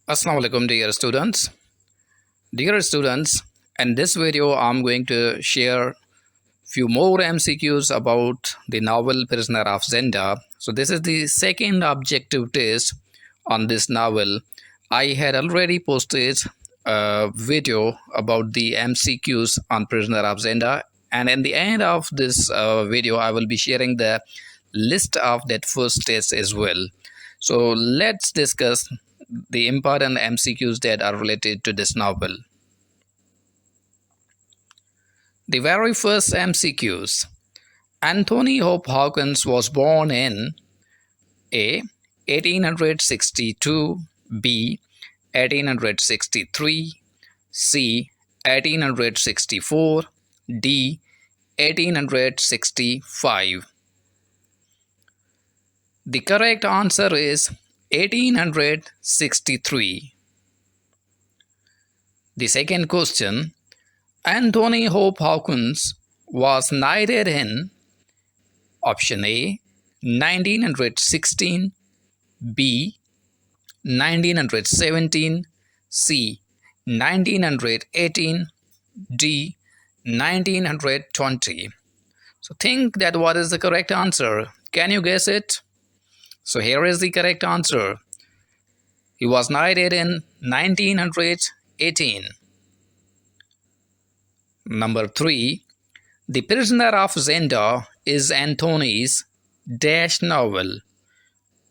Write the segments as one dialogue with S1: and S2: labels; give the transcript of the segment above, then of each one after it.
S1: Assalamu alaikum dear students. Dear students, in this video I'm going to share few more MCQs about the novel Prisoner of Zenda. So this is the second objective test on this novel. I had already posted a video about the MCQs on Prisoner of Zenda, and in the end of this video I will be sharing the list of that first test as well. So let's discuss the important MCQs that are related to this novel. The very first MCQs. Anthony Hope Hawkins was born in A. 1862, B. 1863, C. 1864, D. 1865. The correct answer is 1863. The second question. Anthony Hope Hawkins was knighted in option A. 1916, B. 1917, C. 1918, D. 1920. So think that what is the correct answer. Can you guess it? So here is the correct answer. He was knighted in 1918. Number 3. The Prisoner of Zenda is Anthony's dash novel.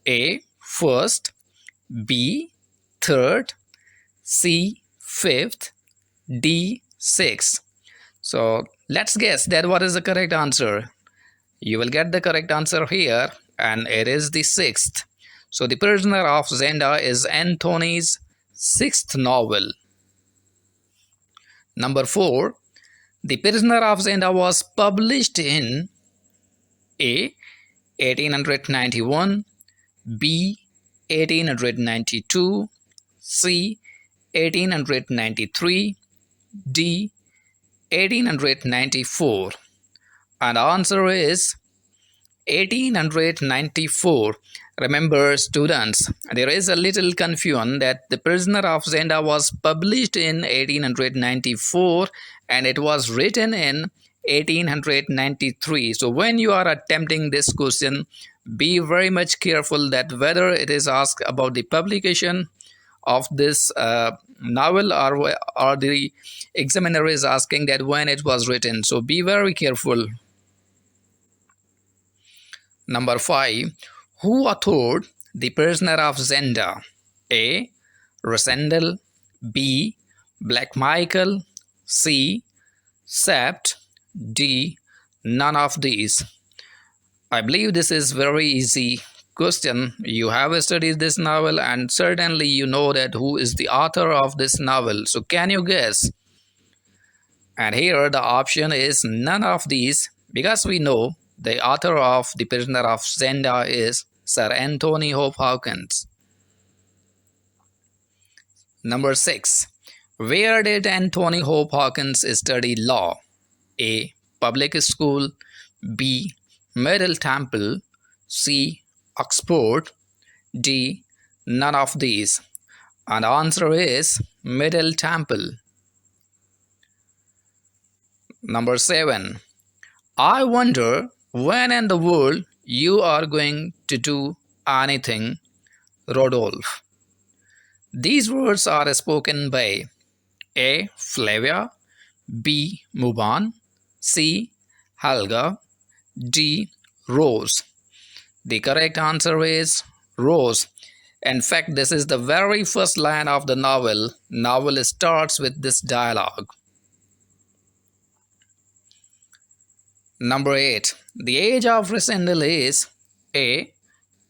S1: A. First, B. Third, C. Fifth, D. Sixth. So let's guess that what is the correct answer. You will get the correct answer here, and it is the sixth. So the Prisoner of Zenda is Anthony's sixth novel. Number 4. The Prisoner of Zenda was published in A. 1891, B. 1892, C. 1893, D. 1894. And the answer is 1894. Remember students, there is a little confusion that The Prisoner of Zenda was published in 1894 and it was written in 1893. So when you are attempting this question, be very much careful that whether it is asked about the publication of this novel or the examiner is asking that when it was written. So be very careful. Number 5. Who authored The Prisoner of Zenda? A. Rassendil, B. Black Michael, C. Sept, D. None of these. I believe this is very easy question. You have studied this novel and certainly you know that who is the author of this novel. So can you guess? And here the option is none of these, because we know the author of The Prisoner of Zenda is Sir Anthony Hope Hawkins. Number 6. Where did Anthony Hope Hawkins study law? A. Public school, B. Middle Temple, C. Oxford, D. None of these. And the answer is Middle Temple. Number 7. I wonder when in the world you are going to do anything, Rudolf. These words are spoken by A. Flavia, B. Muban, C. Helga, D. Rose. The correct answer is Rose. In fact, this is the very first line of the novel. Novel starts with this dialogue. Number 8. The age of Rassendil is A.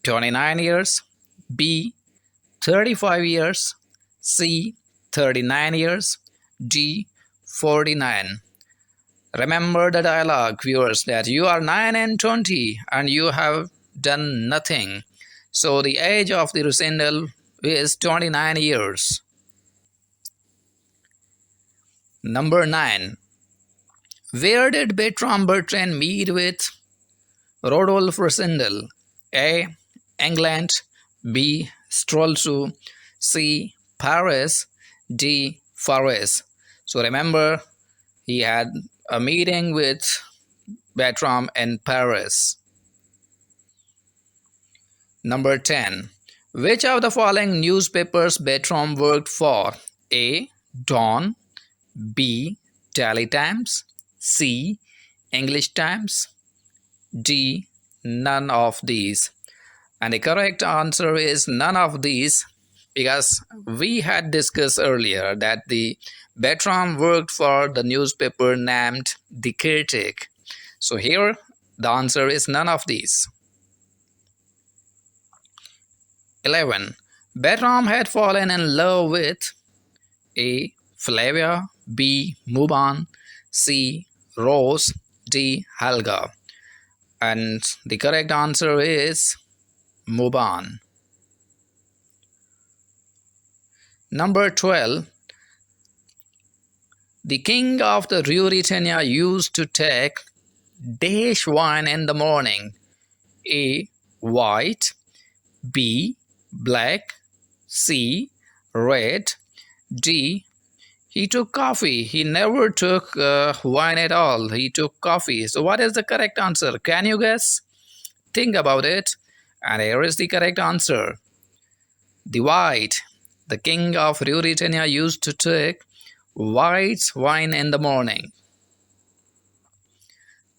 S1: 29 years, B. 35 years, C. 39 years, D. 49. Remember the dialogue, viewers, that you are 9 and 20 and you have done nothing. So the age of the Rassendil is 29 years. Number 9. Where did Bertram Bertrand meet with Rudolf Rassendyll? A. England, B. Streltsau, C. Paris, D. Paris. So remember, he had a meeting with Bertram in Paris. Number 10. Which of the following newspapers Bertram worked for? A. Dawn, B. Daily Times, C. English Times, D. None of these. And the correct answer is none of these, because we had discussed earlier that the Bertram worked for the newspaper named The Critic. So here the answer is none of these. 11. Bertram had fallen in love with A. Flavia, B. Mubin, C. Rose, D. Helga. And the correct answer is Mubin. Number 12. The king of the Ruritania used to take dash wine in the morning. A. White, B. Black, C. Red, D. He took coffee. He never took wine at all. He took coffee. So what is the correct answer? Can you guess? Think about it. And here is the correct answer. The white. The king of Ruritania used to take white wine in the morning.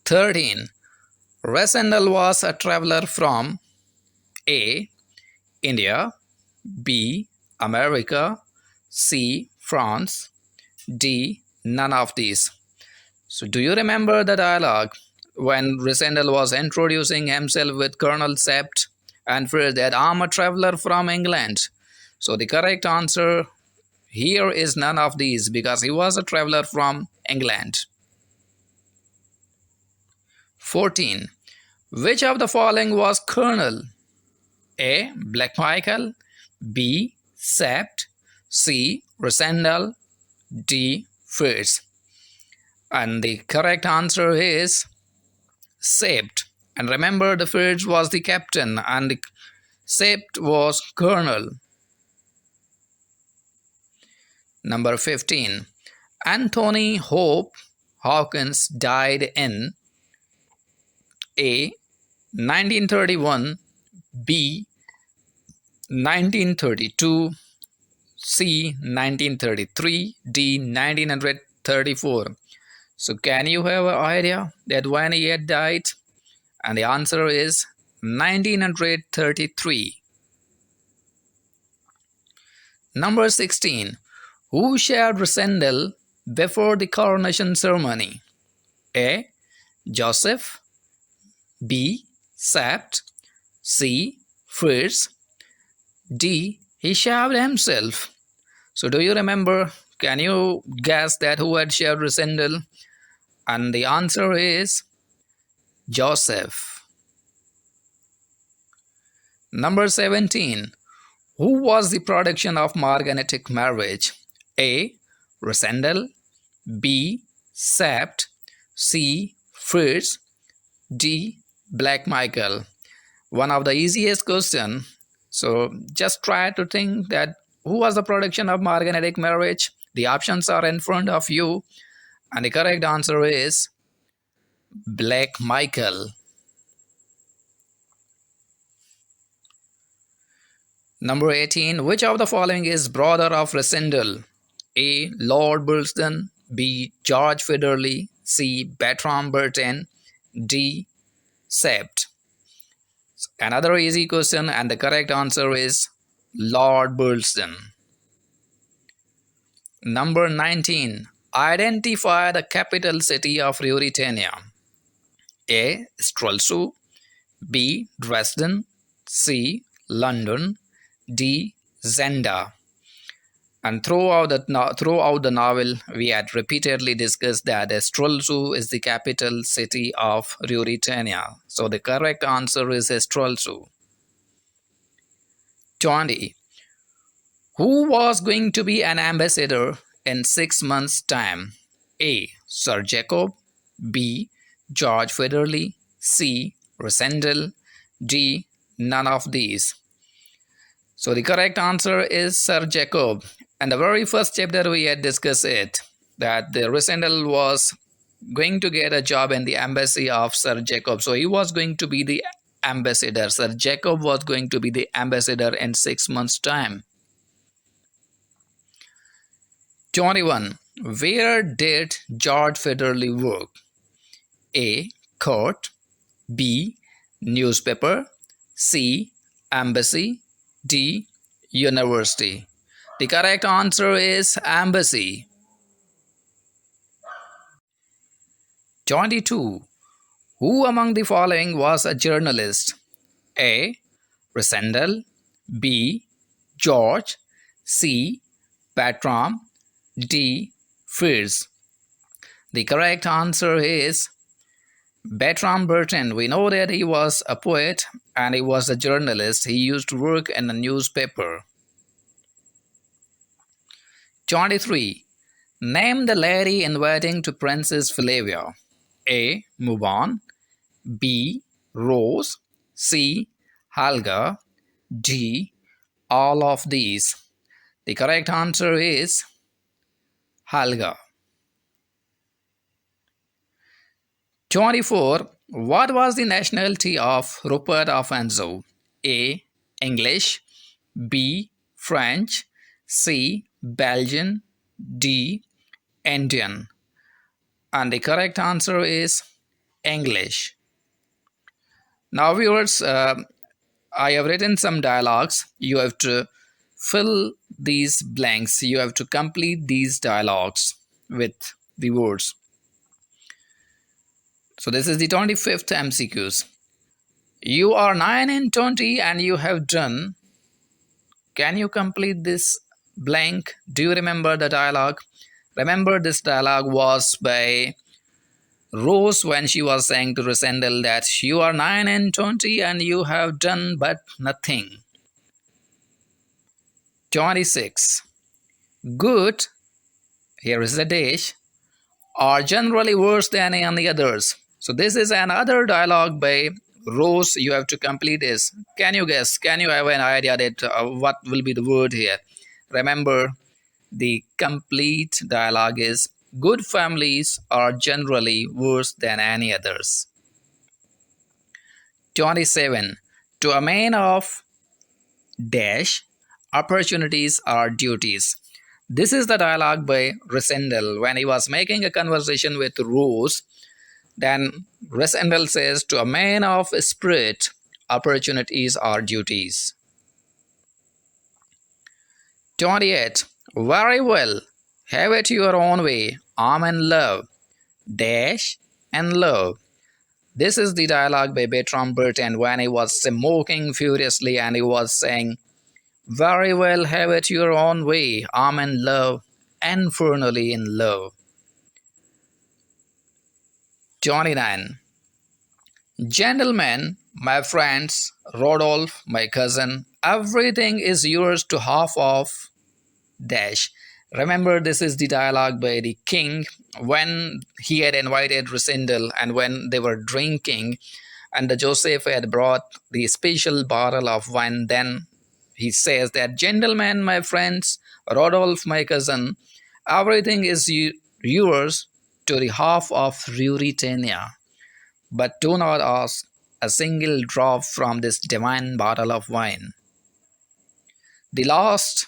S1: 13. Rassendil was a traveler from A. India, B. America, C. France, D. None of these. So do you remember the dialogue when Rassendil was introducing himself with Colonel Sept and first that I'm a traveler from England? So the correct answer here is none of these, because he was a traveler from England. 14. Which of the following was Colonel? A. Black Michael, B. Sept, C. Rassendil, D. Fritz. And the correct answer is Sept. And remember, the Fritz was the captain and the Sept was colonel. Number 15. Anthony Hope Hawkins died in A. 1931, B. 1932, C. 1933, D. 1934. So can you have an idea that when he had died? And the answer is 1933. Number 16. Who shared Rassendil before the coronation ceremony? A. Joseph, B. Sept, C. Fritz, D. He shaved himself. So do you remember? Can you guess that who had shaved Rassendil? And the answer is Joseph. Number 17. Who was the production of morganatic marriage? A. Rassendil, B. Sept, C. Fritz, D. Black Michael. One of the easiest question. So just try to think that who was the production of morganatic marriage? The options are in front of you, and the correct answer is Black Michael. Number 18. Which of the following is brother of Rassendil? A. Lord Burlesdon, B. George Federley, C. Bertram Bertrand, D. Sept. Another easy question, and the correct answer is Lord Burlesdon. Number 19. Identify the capital city of Ruritania. A. Streltsau, B. Dresden, C. London, D. Zenda. And throughout the novel, we had repeatedly discussed that Streltsau is the capital city of Ruritania. So the correct answer is Streltsau. 20. Who was going to be an ambassador in 6 months' time? A. Sir Jacob, B. George Federley, C. Rassendil, D. None of these. So the correct answer is Sir Jacob. And the very first chapter we had discussed it, that the Rassendil was going to get a job in the embassy of Sir Jacob. So he was going to be the ambassador. Sir Jacob was going to be the ambassador in 6 months' time. 21. Where did George Federley work? A. Court. B. Newspaper. C. Embassy. D. University. The correct answer is embassy. 22. Who among the following was a journalist? A. Rassendil. B. George. C. Bertram. D. Fierce. The correct answer is Bertram Bertrand. We know that he was a poet and he was a journalist. He used to work in a newspaper. 23. Name the lady in waiting to Princess Flavia. A. Mubon. B. Rose. C. Helga. D. All of these. The correct answer is Helga. 24. What was the nationality of Rupert of Hentzau? A. English. B. French. C. Belgian. D. Indian. And the correct answer is English. Now viewers, I have written some dialogues. You have to fill these blanks. You have to complete these dialogues with the words. So this is the 25th MCQs. You are 9 in 20 and you have done. Can you complete this blank? Do you remember the dialogue? Remember, this dialogue was by Rose when she was saying to Rassendil that you are 9 in 20 and you have done but nothing. 26. Good, here is the dash, are generally worse than any others. So this is another dialogue by Rose. You have to complete this. Can you guess? Can you have an idea that what will be the word here? Remember, the complete dialogue is good families are generally worse than any others. 27. To a man of dash, opportunities are duties. This is the dialogue by Rassendil when he was making a conversation with Rose. Then Rassendil says, to a man of spirit, opportunities are duties. 28. Very well, have it your own way. I'm in love. Dash and love. This is the dialogue by Bertram Bertrand when he was smoking furiously and he was saying, very well, have it your own way. I'm in love, infernally in love. 29. Gentlemen, my friends, Rudolf, my cousin, everything is yours to half of dash. Remember, this is the dialogue by the king when he had invited Rassendil and when they were drinking and the Joseph had brought the special bottle of wine. Then he says that, gentlemen, my friends, Rudolf, my cousin, everything is yours to the half of Ruritania, but do not ask a single drop from this divine bottle of wine. The last,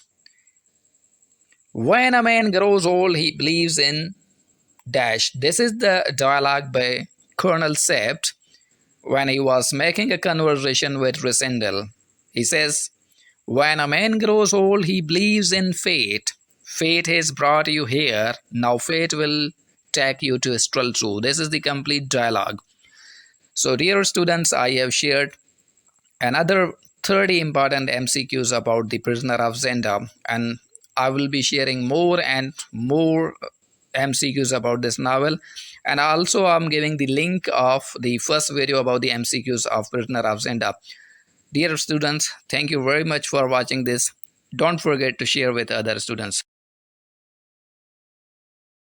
S1: when a man grows old, he believes in dash. This is the dialogue by Colonel Sept when he was making a conversation with Rassendil. He says, when a man grows old, he believes in fate. Fate has brought you here. Now fate will take you to Streltsau. This is the complete dialogue. So dear students, I have shared another 30 important MCQs about the Prisoner of Zenda, and I will be sharing more and more MCQs about this novel. And also I'm giving the link of the first video about the MCQs of Prisoner of Zenda. Dear students, thank you very much for watching this. Don't forget to share with other students.